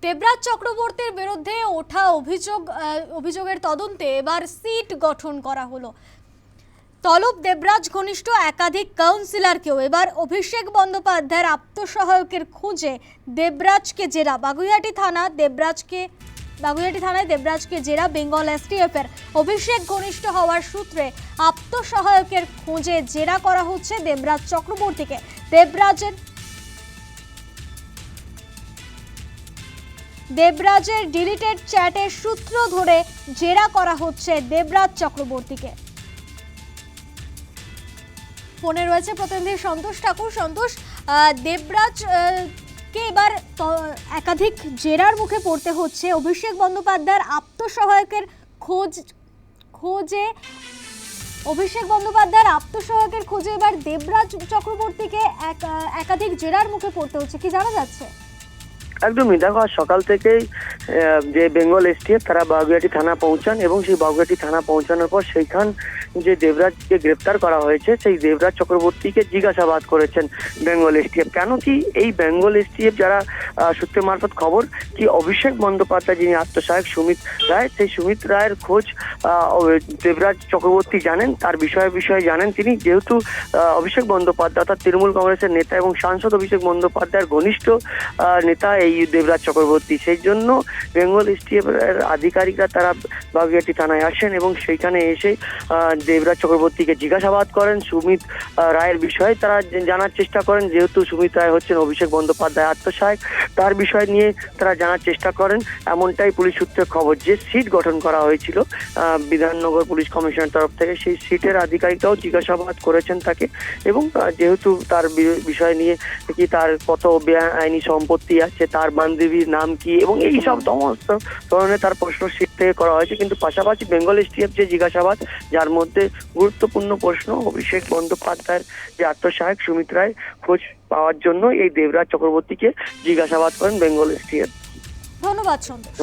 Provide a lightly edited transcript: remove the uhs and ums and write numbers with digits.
দেবরাজ চক্রবর্তীর বিরুদ্ধে ওঠা অভিযোগের তদন্তে এবার সিট গঠন করা হলো। তলব দেবরাজ ঘনিষ্ঠ একাধিক কাউন্সিলরকেও এবার অভিষেক বন্দ্যোপাধ্যায়ের আত্মসহায়কের খোঁজে দেবরাজকে জেরা। বাগুইআটি থানায় দেবরাজকে জেরা বেঙ্গল এসটিএফ এর। অভিষেক ঘনিষ্ঠ হওয়ার সূত্রে আত্মসহায়কের খোঁজে জেরা করা হচ্ছে দেবরাজ চক্রবর্তীকে। দেবরাজের ডিলিটেড চ্যাটের সূত্র ধরে জেরা করা হচ্ছে দেবরাজ চক্রবর্তীকে। ফোনে রয়েছে প্রতিনিধি সন্তোষ ঠাকুর। সন্তোষ, দেবরাজ কে এবার একাধিক জেরার মুখে পড়তে হচ্ছে। অভিষেক বন্দ্যোপাধ্যায়ের আত্মসহায়কের খোঁজে এবার দেবরাজ চক্রবর্তীকে একাধিক জেরার মুখে পড়তে হচ্ছে, কি জানা যাচ্ছে? একদমই, দেখো আজ সকাল থেকেই যে বেঙ্গল এসটিএফ তারা বাগুইআটি থানা পৌঁছান এবং সেই বাগুইআটি থানা পৌঁছানোর পর সেইখান যে দেবরাজকে গ্রেপ্তার করা হয়েছে সেই দেবরাজ চক্রবর্তীকে জিজ্ঞাসাবাদ করেছেন বেঙ্গল এসটিএফ। কেন কি এই বেঙ্গল এসটিএফ যারা সূত্র মারফত খবর কি অভিষেক বন্দ্যোপাধ্যায় যিনি আত্মসহায়ক সুমিত রায়, সেই সুমিত রায়ের খোঁজ দেবরাজ চক্রবর্তী জানেন, তার বিষয়ে জানেন তিনি, যেহেতু অভিষেক বন্দ্যোপাধ্যায় অর্থাৎ তৃণমূল কংগ্রেসের নেতা এবং সাংসদ অভিষেক বন্দ্যোপাধ্যায়ের ঘনিষ্ঠ নেতা এই দেবরাজ চক্রবর্তী। সেই জন্য বেঙ্গল এসটিএফ এর আধিকারিকরা তারা বাগুইআটি থানায় আসেন এবং সেইখানে এসে দেবরাজ চক্রবর্তীকে জিজ্ঞাসাবাদ করেন। সুমিত রায়ের বিষয়ে তারা জানার চেষ্টা করেন, যেহেতু সুমিত রায় হচ্ছেন অভিষেক বন্দ্যোপাধ্যায় আত্মসহায়ক, তার বিষয় নিয়ে তারা জানার চেষ্টা করেন। এমনটাই পুলিশ সূত্রে খবর। যে সিট গঠন করা হয়েছিল বিধাননগর পুলিশ কমিশনের তরফ থেকে, সেই সিটের আধিকারিকরাও জিজ্ঞাসাবাদ করেছেন তাকে এবং যেহেতু তার বিষয় নিয়ে কি তার কত বেআইনি সম্পত্তি আছে, তার বান্ধবীর নাম কি এবং এই সব সমস্ত ধরনের তার প্রশ্ন সিট থেকে করা হয়েছে। কিন্তু পাশাপাশি বেঙ্গল এসটিএফ যে জিজ্ঞাসাবাদ, যার মধ্যে গুরুত্বপূর্ণ প্রশ্ন অভিষেক বন্দ্যোপাধ্যায়ের যে আত্মসহায়ক সুমিত রায় খোঁজ পাওয়ার জন্য এই দেবরাজ চক্রবর্তীকে জিজ্ঞাসাবাদ করেন বেঙ্গল এসটিএফ। ধন্যবাদ সন্তোষ।